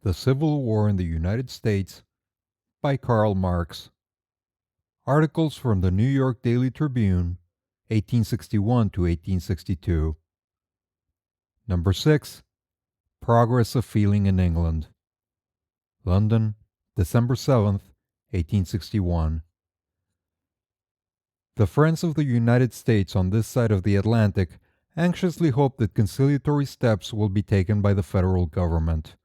The Civil War in the United States by Karl Marx. Articles from the New York Daily Tribune, 1861 to 1862. Number 6. Progress of Feeling in England. London, December 7th, 1861. The friends of the United States on this side of the Atlantic anxiously hope that conciliatory steps will be taken by the federal government.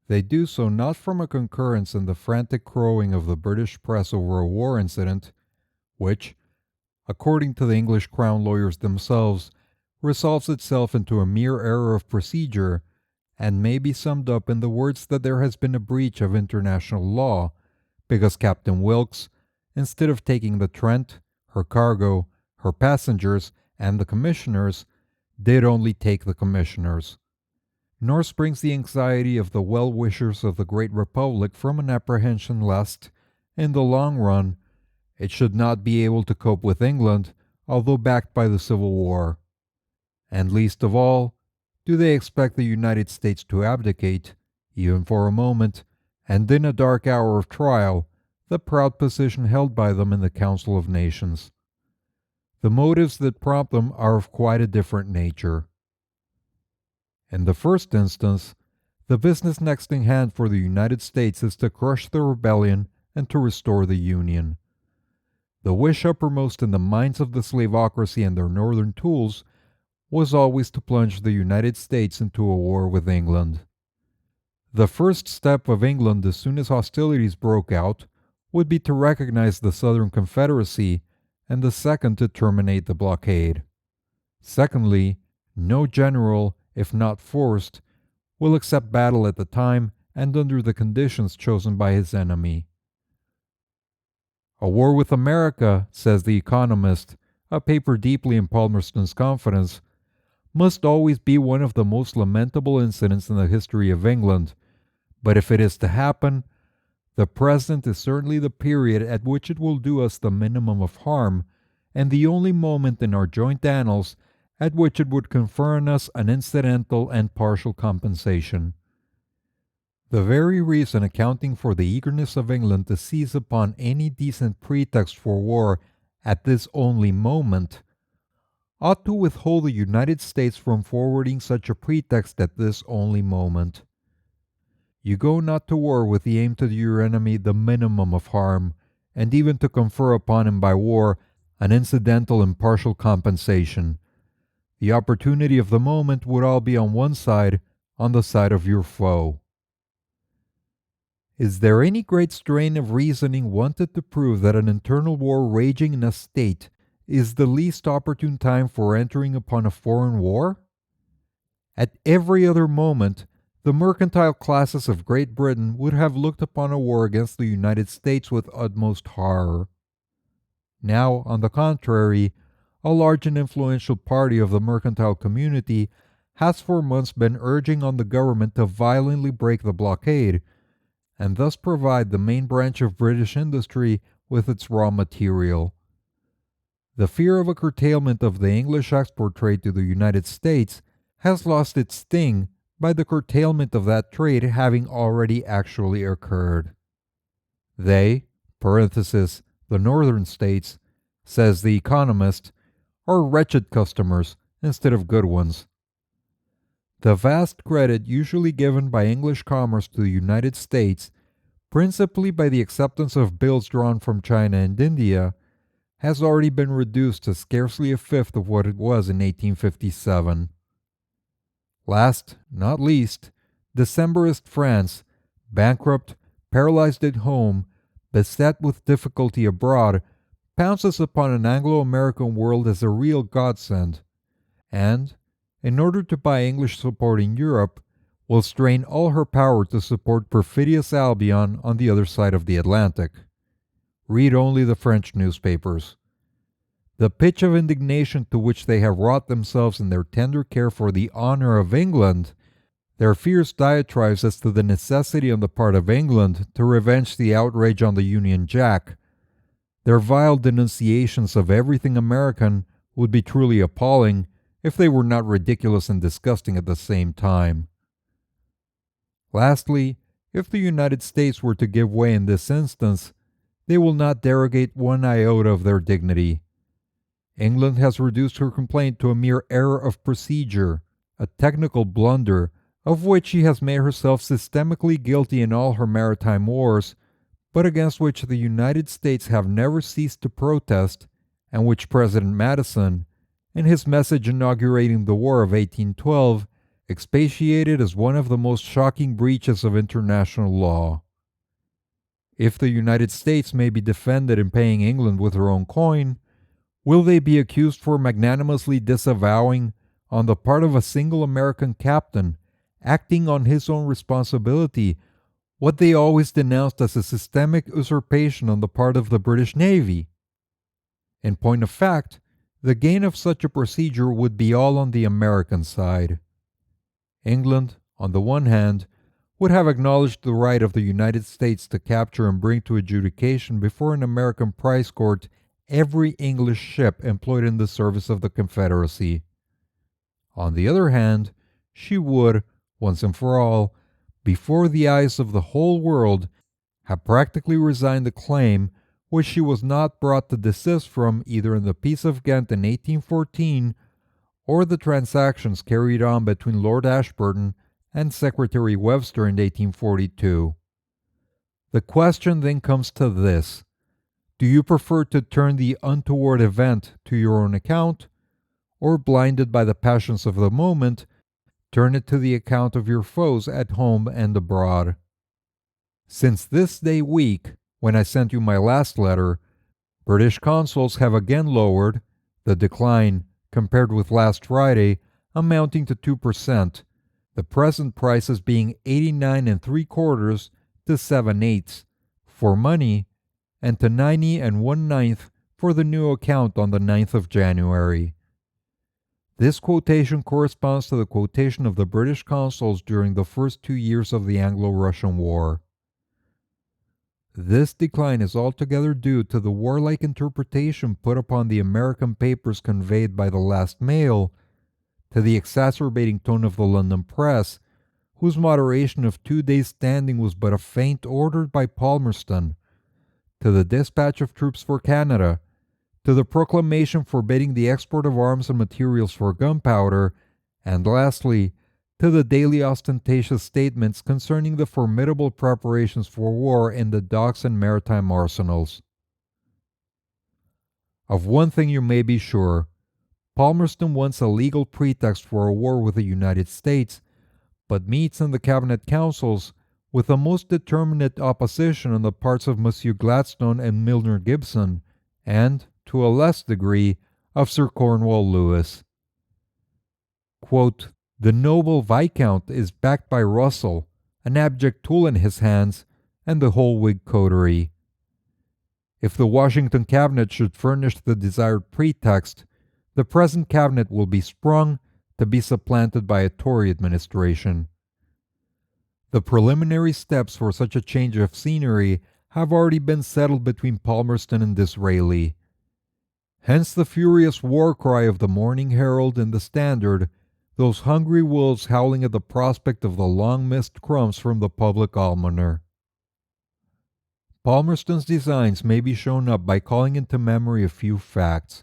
They do so not from a concurrence in the frantic crowing of the British press over a war incident, which, according to the English Crown lawyers themselves, resolves itself into a mere error of procedure, and may be summed up in the words that there has been a breach of international law, because Captain Wilkes, instead of taking the Trent, her cargo, her passengers, and the commissioners, did only take the commissioners. Nor springs the anxiety of the well-wishers of the great republic from an apprehension lest, in the long run, it should not be able to cope with England, although backed by the Civil War. And least of all, do they expect the United States to abdicate, even for a moment, and in a dark hour of trial, the proud position held by them in the Council of Nations. The motives that prompt them are of quite a different nature. In the first instance, the business next in hand for the United States is to crush the rebellion and to restore the Union. The wish uppermost in the minds of the slavocracy and their northern tools was always to plunge the United States into a war with England. The first step of England as soon as hostilities broke out would be to recognize the Southern Confederacy, and the second to terminate the blockade. Secondly, no general, if not forced, will accept battle at the time and under the conditions chosen by his enemy. A war with America, says The Economist, a paper deeply in Palmerston's confidence, must always be one of the most lamentable incidents in the history of England, but if it is to happen, the present is certainly the period at which it will do us the minimum of harm, and the only moment in our joint annals at which it would confer on us an incidental and partial compensation. The very reason accounting for the eagerness of England to seize upon any decent pretext for war at this only moment ought to withhold the United States from forwarding such a pretext at this only moment. You go not to war with the aim to do your enemy the minimum of harm, and even to confer upon him by war an incidental and partial compensation. The opportunity of the moment would all be on one side, on the side of your foe. Is there any great strain of reasoning wanted to prove that an internal war raging in a state is the least opportune time for entering upon a foreign war? At every other moment, the mercantile classes of Great Britain would have looked upon a war against the United States with utmost horror. Now, on the contrary, a large and influential party of the mercantile community has for months been urging on the government to violently break the blockade, and thus provide the main branch of British industry with its raw material. The fear of a curtailment of the English export trade to the United States has lost its sting by the curtailment of that trade having already actually occurred. They, parenthesis, the northern states, says The Economist, are wretched customers instead of good ones. The vast credit usually given by English commerce to the United States, principally by the acceptance of bills drawn from China and India, has already been reduced to scarcely a fifth of what it was in 1857. Last, not least, Decemberist France, bankrupt, paralyzed at home, beset with difficulty abroad, pounces upon an Anglo-American world as a real godsend, and, in order to buy English support in Europe, will strain all her power to support perfidious Albion on the other side of the Atlantic. Read only the French newspapers. The pitch of indignation to which they have wrought themselves in their tender care for the honor of England, their fierce diatribes as to the necessity on the part of England to revenge the outrage on the Union Jack, their vile denunciations of everything American would be truly appalling if they were not ridiculous and disgusting at the same time. Lastly, if the United States were to give way in this instance, they will not derogate one iota of their dignity. England has reduced her complaint to a mere error of procedure, a technical blunder of which she has made herself systemically guilty in all her maritime wars, but against which the United States have never ceased to protest, and which President Madison, in his message inaugurating the War of 1812, expatiated as one of the most shocking breaches of international law. If the United States may be defended in paying England with her own coin, will they be accused for magnanimously disavowing, on the part of a single American captain, acting on his own responsibility, what they always denounced as a systemic usurpation on the part of the British Navy? In point of fact, the gain of such a procedure would be all on the American side. England, on the one hand, would have acknowledged the right of the United States to capture and bring to adjudication before an American prize court every English ship employed in the service of the Confederacy. On the other hand, she would, once and for all, before the eyes of the whole world, have practically resigned the claim which she was not brought to desist from either in the Peace of Ghent in 1814 or the transactions carried on between Lord Ashburton and Secretary Webster in 1842. The question then comes to this: do you prefer to turn the untoward event to your own account, or, blinded by the passions of the moment, turn it to the account of your foes at home and abroad? Since this day week, when I sent you my last letter, British consuls have again lowered, the decline, compared with last Friday, amounting to 2%, the present prices being 89 3/4 to 7/8 for money, and to 90 1/9 for the new account on the 9th of January. This quotation corresponds to the quotation of the British consuls during the first 2 years of the Anglo-Russian War. This decline is altogether due to the warlike interpretation put upon the American papers conveyed by the last mail, to the exacerbating tone of the London press, whose moderation of 2 days' standing was but a feint ordered by Palmerston, to the dispatch of troops for Canada, to the proclamation forbidding the export of arms and materials for gunpowder, and lastly, to the daily ostentatious statements concerning the formidable preparations for war in the docks and maritime arsenals. Of one thing you may be sure: Palmerston wants a legal pretext for a war with the United States, but meets in the Cabinet Councils with the most determinate opposition on the parts of Monsieur Gladstone and Milner Gibson, and, to a less degree, of Sir Cornwall Lewis. Quote, "The noble Viscount is backed by Russell, an abject tool in his hands, and the whole Whig coterie. If the Washington Cabinet should furnish the desired pretext, the present Cabinet will be sprung, to be supplanted by a Tory administration. The preliminary steps for such a change of scenery have already been settled between Palmerston and Disraeli. Hence the furious war cry of the Morning Herald and the Standard, those hungry wolves howling at the prospect of the long-missed crumbs from the public almoner. Palmerston's designs may be shown up by calling into memory a few facts.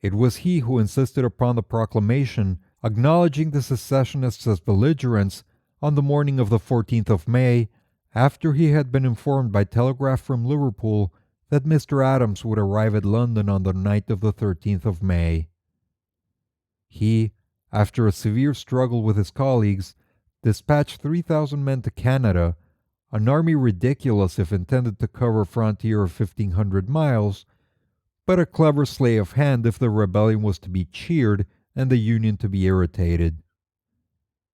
It was he who insisted upon the proclamation acknowledging the secessionists as belligerents on the morning of the 14th of May, after he had been informed by telegraph from Liverpool that Mr. Adams would arrive at London on the night of the 13th of May. He, after a severe struggle with his colleagues, dispatched 3,000 men to Canada, an army ridiculous if intended to cover a frontier of 1,500 miles, but a clever sleight of hand if the rebellion was to be cheered and the Union to be irritated.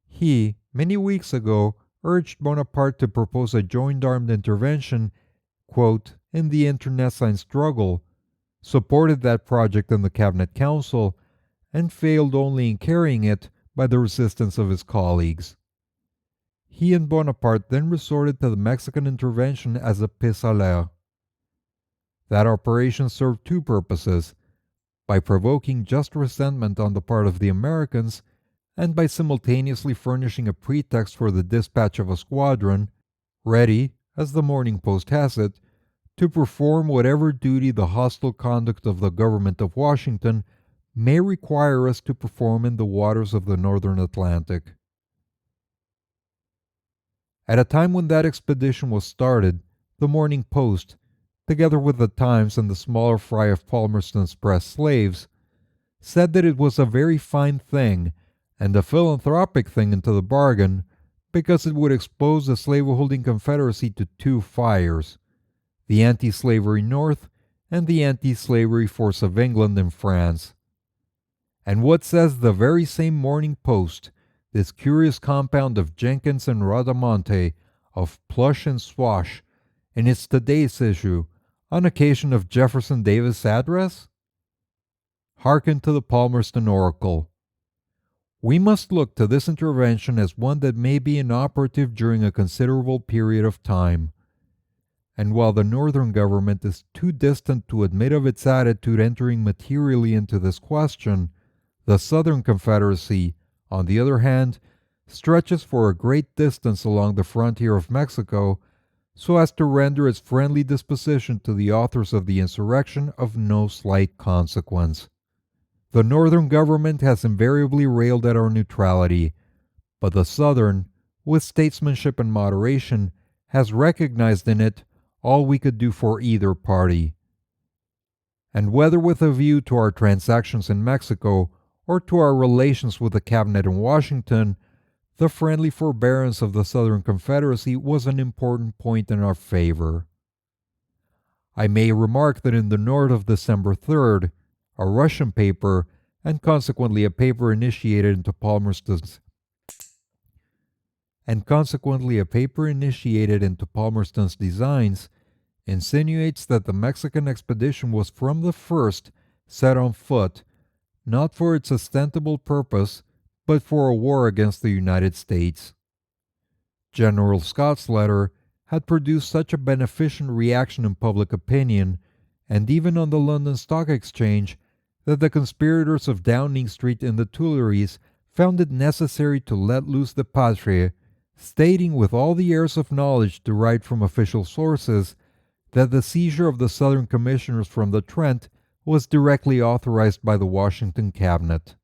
He, many weeks ago, urged Bonaparte to propose a joint armed intervention, quote, in the internecine struggle, supported that project in the Cabinet Council, and failed only in carrying it by the resistance of his colleagues. He and Bonaparte then resorted to the Mexican intervention as a pis-aller. That operation served two purposes: by provoking just resentment on the part of the Americans, and by simultaneously furnishing a pretext for the dispatch of a squadron, ready, as the Morning Post has it, to perform whatever duty the hostile conduct of the government of Washington may require us to perform in the waters of the northern Atlantic. At a time when that expedition was started, the Morning Post, together with the Times and the smaller fry of Palmerston's press slaves, said that it was a very fine thing, and a philanthropic thing into the bargain, because it would expose the slaveholding Confederacy to two fires, the anti-slavery North and the anti-slavery force of England and France. And what says the very same Morning Post, this curious compound of Jenkins and Rhodamonte, of plush and swash, in its today's issue, on occasion of Jefferson Davis' address? Hearken to the Palmerston Oracle. We must look to this intervention as one that may be inoperative during a considerable period of time. And while the Northern government is too distant to admit of its attitude entering materially into this question, the Southern Confederacy, on the other hand, stretches for a great distance along the frontier of Mexico, so as to render its friendly disposition to the authors of the insurrection of no slight consequence. The Northern government has invariably railed at our neutrality, but the Southern, with statesmanship and moderation, has recognized in it all we could do for either party. And whether with a view to our transactions in Mexico or to our relations with the cabinet in Washington, the friendly forbearance of the Southern Confederacy was an important point in our favor. I may remark that in the note of December 3rd, a Russian paper, and consequently a paper initiated into Palmerston's designs, insinuates that the Mexican expedition was from the first set on foot, not for its ostensible purpose, but for a war against the United States. General Scott's letter had produced such a beneficent reaction in public opinion, and even on the London Stock Exchange, that the conspirators of Downing Street and the Tuileries found it necessary to let loose the Patrie, stating with all the airs of knowledge derived from official sources that the seizure of the Southern commissioners from the Trent was directly authorized by the Washington cabinet.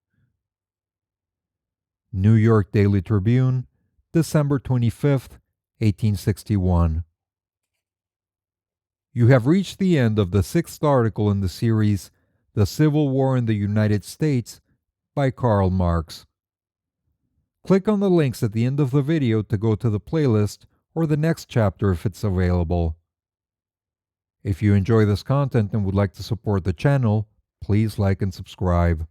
New York Daily Tribune, December 25th, 1861. You have reached the end of the 6th article in the series The Civil War in the United States by Karl Marx. Click on the links at the end of the video to go to the playlist or the next chapter if it's available. If you enjoy this content and would like to support the channel, please like and subscribe.